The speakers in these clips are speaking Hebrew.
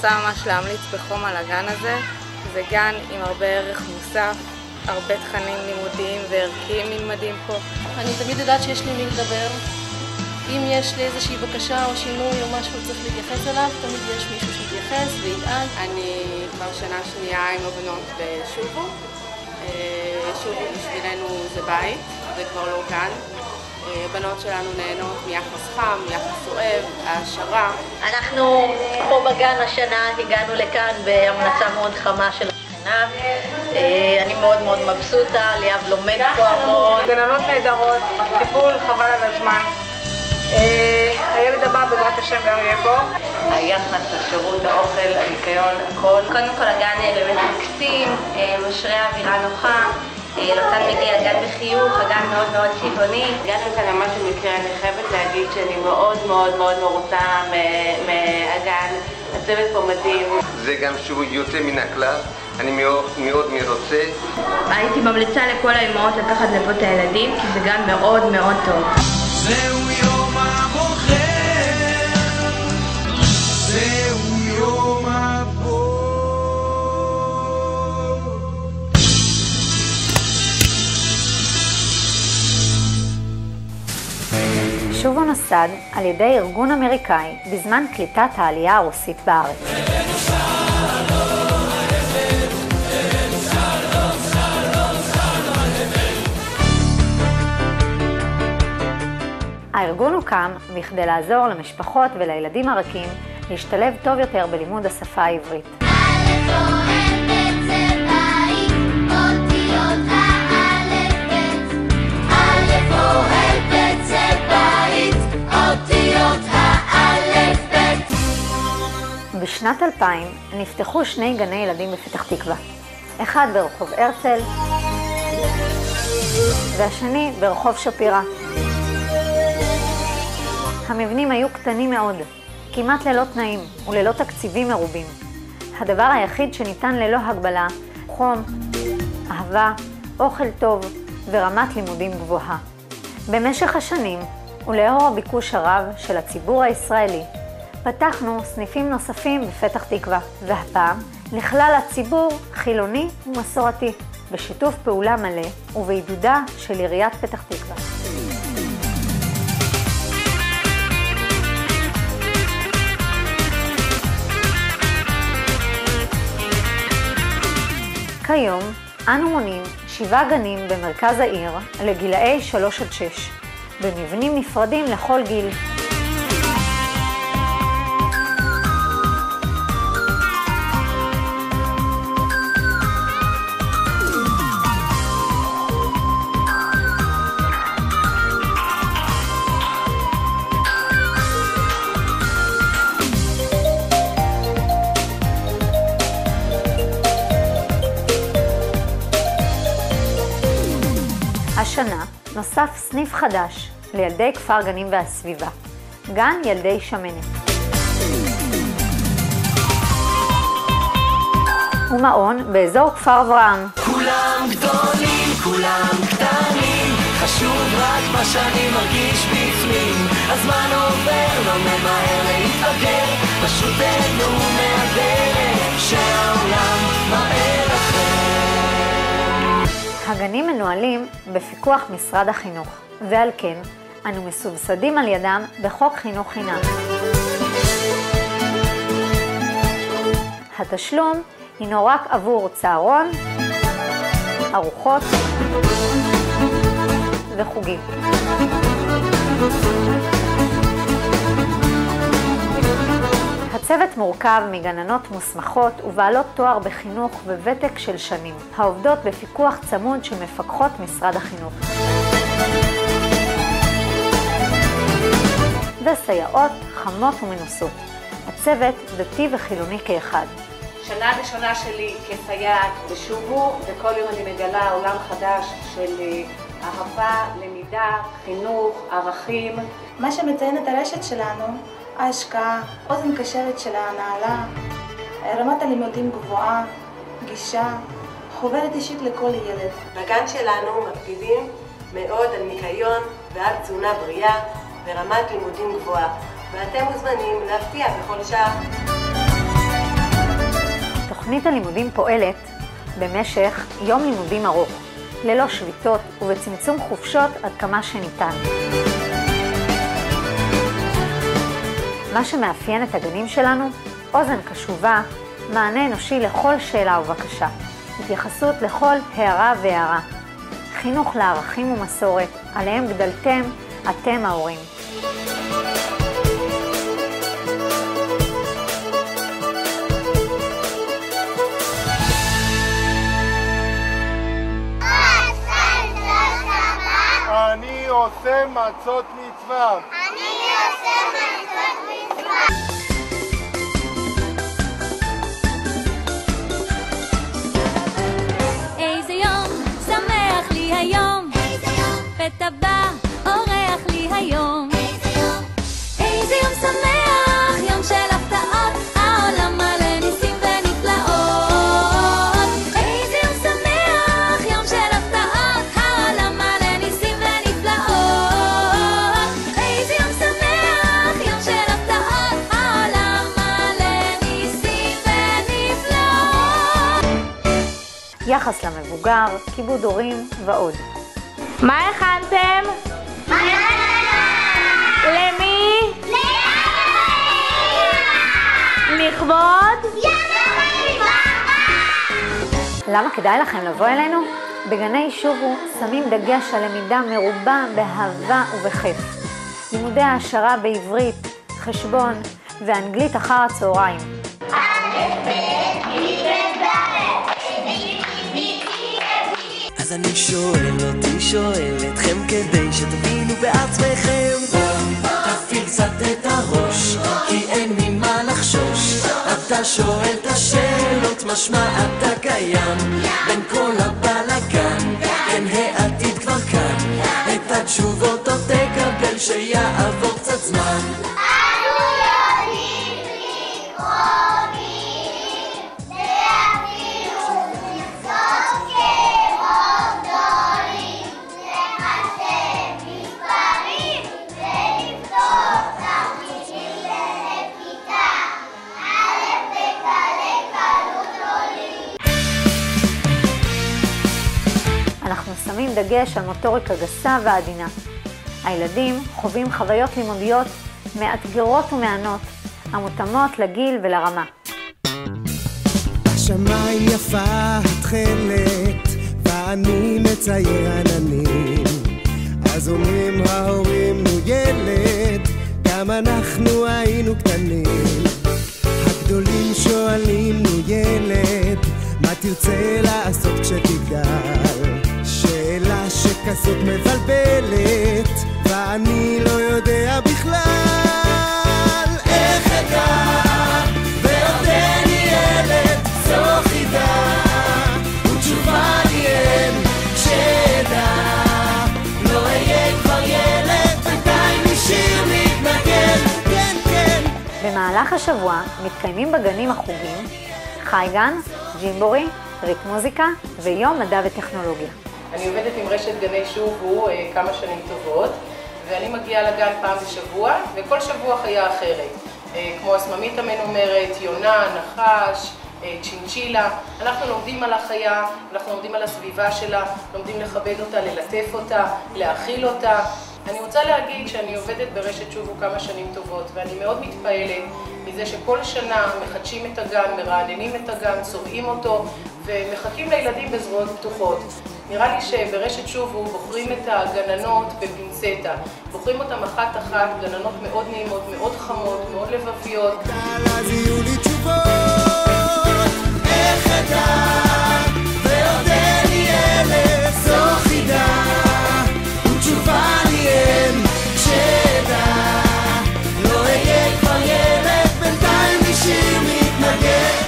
רוצה ממש להמליץ בחום על הגן הזה. זה גן עם הרבה ערך מוסף, הרבה תכנים לימודיים וערכיים נלמדים פה. אני תמיד יודעת שיש לי מי לדבר. אם יש לי איזושהי בקשה או שינוי או משהו צריך להתייחס אליו, תמיד יש מישהו שיתייחס וידאג. אני כבר שנה שנייה עם הבנות בשובו. שובו בשבילנו זה בית, זה כבר לא גן. הבנות שלנו נהנות מיחס חם, מיחס אוהב, העשרה. אנחנו פה בגן השנה הגענו לכאן בהמלצה מאוד חמה של השכנה. אני מאוד מאוד מבסוטה, ליאב לומד פה המון. גננות נהדרות, טיפול חבל על הזמן. הילד הבא בעזרת השם גם יהיה פה. היחס, השירות, האוכל, הניקיון, הכל. קודם כל הגן באמת מקסים, משרה אווירה נוחה. לצד מגיע הגן בחיוך, הגן מאוד מאוד צבעוני. הגענו כאן ממש במקרה, אני חייבת להגיד שאני מאוד מאוד מאוד מרוצה מהגן. הצוות פה מדהים. זה גם שהוא יוצא מן הכלל, אני מאוד מרוצה. הייתי ממליצה לכל האימהות לקחת לפה את הילדים, כי זה גן מאוד מאוד טוב. זהו יום הבוחר, זהו יום הבוחר. שובו נוסד על ידי ארגון אמריקאי בזמן קליטת העלייה הרוסית בארץ. הארגון הוקם בכדי לעזור למשפחות ולילדים הרכים להשתלב טוב יותר בלימוד השפה העברית. בשנת 2000 נפתחו 2 גני ילדים בפתח תקווה, אחד ברחוב הרצל והשני ברחוב שפירא. המבנים היו קטנים מאוד, כמעט ללא תנאים וללא תקציבים מרובים. הדבר היחיד שניתן ללא הגבלה, חום, אהבה, אוכל טוב ורמת לימודים גבוהה. במשך השנים, ולאור הביקוש הרב של הציבור הישראלי, פתחנו סניפים נוספים בפתח תקווה, והפעם לכלל הציבור חילוני ומסורתי, בשיתוף פעולה מלא ובעידודה של עיריית פתח תקווה. כיום אנו מונים 7 גנים במרכז העיר לגילאי 3 עד 6, במבנים נפרדים לכל גיל. השנה נוסף סניף חדש לילדי כפר גנים והסביבה, גן ילדי שמנת. ומעון באזור כפר אברהם. כולם גדולים, כולם קטנים, חשוב רק מה שאני מרגיש בפנים. הזמן עובר, לא ממהר להתבגר, פשוט תהנו מהדרך שהעולם מראה לכם. הגנים מנוהלים בפיקוח משרד החינוך, ועל כן אנו מסובסדים על ידם בחוק חינוך חינם. התשלום הינו רק עבור צהרון, ארוחות וחוגים. הצוות מורכב מגננות מוסמכות ובעלות תואר בחינוך וותק של שנים, העובדות בפיקוח צמוד של מפקחות משרד החינוך. וסייעות חמות ומנוסות. הצוות דתי וחילוני כאחד. שנה ראשונה שלי כסייעת בשובו, וכל יום אני מגלה עולם חדש של אהבה, למידה, חינוך, ערכים. מה שמציין את הרשת שלנו, ההשקעה, אוזן קשבת של ההנהלה, רמת הלימודים גבוהה, גישה, חוברת אישית לכל ילד. בגן שלנו מקפידים מאוד על ניקיון ועל תזונה בריאה ורמת לימודים גבוהה, ואתם מוזמנים להפתיע בכל שעה. תוכנית הלימודים פועלת במשך יום לימודים ארוך, ללא שביתות ובצמצום חופשות עד כמה שניתן. מה שמאפיין את הגנים שלנו, אוזן קשובה, מענה אנושי לכל שאלה ובקשה, התייחסות לכל הערה והערה, חינוך לערכים ומסורת, עליהם גדלתם אתם ההורים. אני עושה מצות מצווה. אני עושה מצות מצווה. איזה יום שמח לי היום, איזה יום פתע בא אורח לי היום, איזה יום שמח, יום של הפתעות, העולם מלא ניסים ונפלאות. איזה יום שמח, יום של הפתעות, העולם מלא ניסים ונפלאות. איזה יום שמח, יום של הפתעות, העולם מלא ניסים ונפלאות. יחס למבוגר, כיבוד הורים ועוד. מה הכנתם? למי? לכבוד? למה כדאי לכם לבוא אלינו? בגני שובו שמים דגש על למידה מרובה באהבה ובכיף. לימודי העשרה בעברית, חשבון ואנגלית אחר הצהריים. אז אני שואל אתכם כדי שתבינו בעצמכם. תפעיל קצת את הראש, כי אין ממה לחשוש. אתה שואל את השאלות, משמע אתה קיים בין כל הבלגן, כן העתיד כבר כאן. את התשובות עוד תקבל שיעבור קצת זמן. אנחנו שמים דגש על מוטוריקה גסה ועדינה. הילדים חווים חוויות לימודיות מאתגרות ומענות, המותאמות לגיל ולרמה. השמיים יפה התכלת, ואני מצייר עננים. אז אומרים ההורים, נו ילד, גם אנחנו היינו קטנים. הגדולים שואלים, נו ילד, מה תרצה לעשות כשתגדל? שאלה שכזאת מבלבלת, ואני לא יודע בכלל איך אדע, ועודני ילד זו חידה, ותשובה לי אין כשאדע, לא אהיה כבר ילד, בינתיים משיר מתנגן, כן כן. במהלך השבוע מתקיימים בגנים החוגים חי גן, ג'ימבורי, ריק מוזיקה ויום מדע וטכנולוגיה. אני עובדת עם רשת גני שובו כמה שנים טובות, ואני מגיעה לגן פעם בשבוע, וכל שבוע חיה אחרת. כמו הסממית המנומרת, יונה, נחש, צ'ינצ'ילה. אנחנו לומדים על החיה, אנחנו לומדים על הסביבה שלה, לומדים לכבד אותה, ללטף אותה, להאכיל אותה. אני רוצה להגיד שאני עובדת ברשת שובו כמה שנים טובות, ואני מאוד מתפעלת מזה שכל שנה מחדשים את הגן, מרעננים את הגן, צובעים אותו, ומחכים לילדים בזרועות פתוחות. נראה לי שברשת שובו בוחרים את הגננות בפינצטה. בוחרים אותם אחת-אחת, גננות מאוד נעימות, מאוד חמות, מאוד לבביות. אז יהיו לי תשובות, איך אתה, ועודני ילד זו חידה, ותשובה לי אין כשאדע, לא אהיה כבר ילד, בינתיים משיר מתנגן.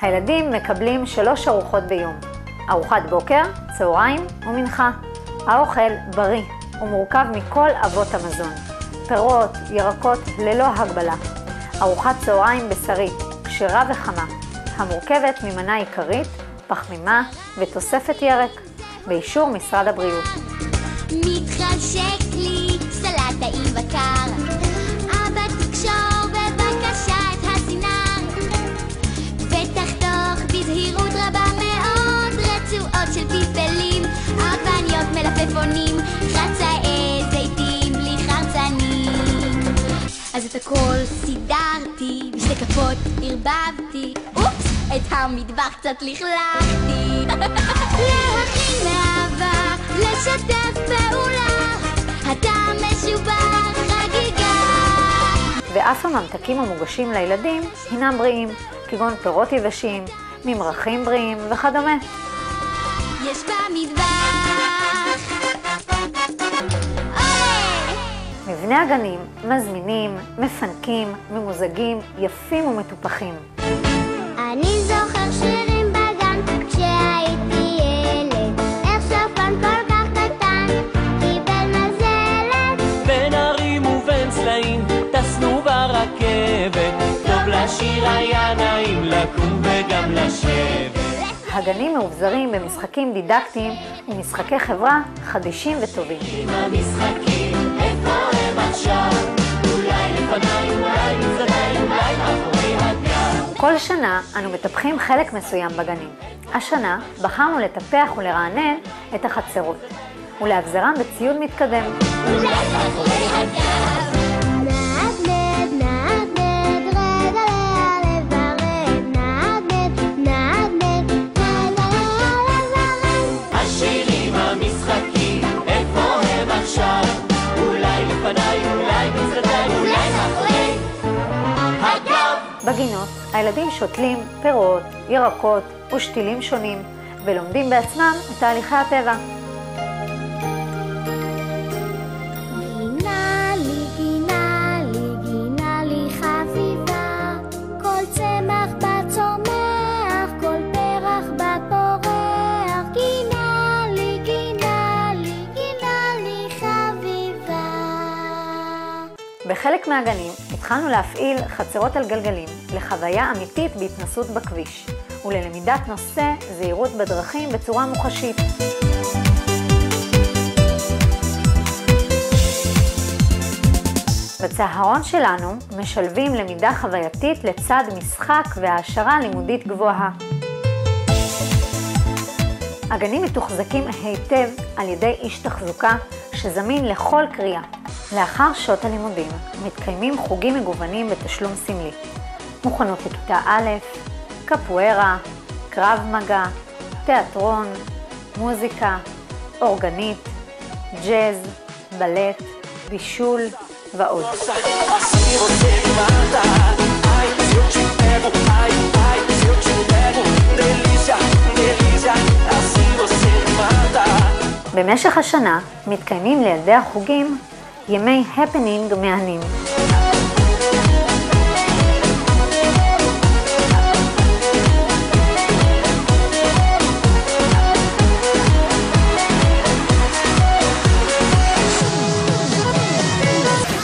הילדים מקבלים 3 ארוחות ביום. ארוחת בוקר, צהריים ומנחה. האוכל בריא ומורכב מכל אבות המזון. פירות, ירקות ללא הגבלה. ארוחת צהריים בשרית, כשרה וחמה, המורכבת ממנה עיקרית, פחמימה ותוספת ירק, באישור משרד הבריאות. מתחשק לי סלט טעים וקר, אבא תקשור בבקשה את הסינר, הכל סידרתי, בשתי כפות ערבבתי, אופס, את המטבח קצת לכלכתי. להכין מאהבה, לשתף פעולה, הטעם משובח חגיגה. ואף הממתקים המוגשים לילדים הינם בריאים, כגון פירות יבשים, ממרחים בריאים וכדומה. יש במטבח מבנה הגנים מזמינים, מפנקים, ממוזגים, יפים ומטופחים. אני זוכר שירים בגן כשהייתי ילד, איך שפן כל כך קטן קיבל מזלת. בין הרים ובין צלעים טסנו ברכבת, טוב לשיר היה נעים לקום וגם לשבת. הגנים מאובזרים במשחקים דידקטיים ומשחקי חברה חדישים וטובים. עם המשחקים, איפה הם עכשיו? אולי לפניי, אולי מצדדיי, אולי מאחורי הגב. כל שנה אנו מטפחים חלק מסוים בגנים. השנה בחרנו לטפח ולרענן את החצרות ולאבזרם בציוד מתקדם. אולי מאחורי הגב. נעדנד, נעדנד, רגע להלב ברד. נעדנד, נעדנד, רגע להלב ברד. השירים המשחקים, איפה הם עכשיו? אולי לפניי, אולי מצדדיי, אולי מאחורי הגב. בגינות הילדים שותלים פירות, ירקות ושתילים שונים ולומדים בעצמם את תהליכי הטבע. גינה לי, גינה לי, גינה לי חביבה, כל צמח בצומח, כל פרח בפורח. גינה לי, גינה לי, גינה לי חביבה. בחלק מהגנים התחלנו להפעיל חצרות על גלגלים לחוויה אמיתית בהתנסות בכביש וללמידת נושא זהירות בדרכים בצורה מוחשית. בצהרון שלנו משלבים למידה חווייתית לצד משחק והעשרה לימודית גבוהה. הגנים מתוחזקים היטב על ידי איש תחזוקה שזמין לכל קריאה. לאחר שעות הלימודים מתקיימים חוגים מגוונים בתשלום סמלי. מוכנות לכיתה א', קפוארה, קרב מגע, תיאטרון, מוזיקה, אורגנית, ג'אז, בלט, בישול ועוד. במשך השנה מתקיימים לילדי החוגים ימי הפנינג מהנים.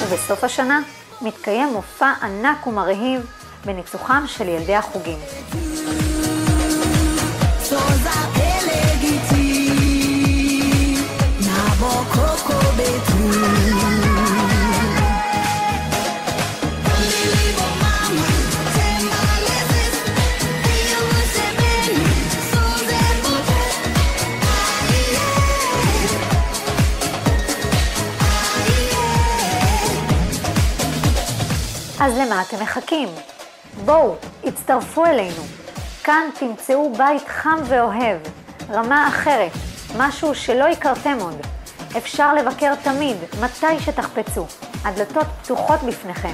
ובסוף השנה מתקיים מופע ענק ומרהיב בניצוחם של ילדי החוגים. אז למה אתם מחכים? בואו, הצטרפו אלינו. כאן תמצאו בית חם ואוהב, רמה אחרת, משהו שלא הכרתם עוד. אפשר לבקר תמיד, מתי שתחפצו. הדלתות פתוחות בפניכם.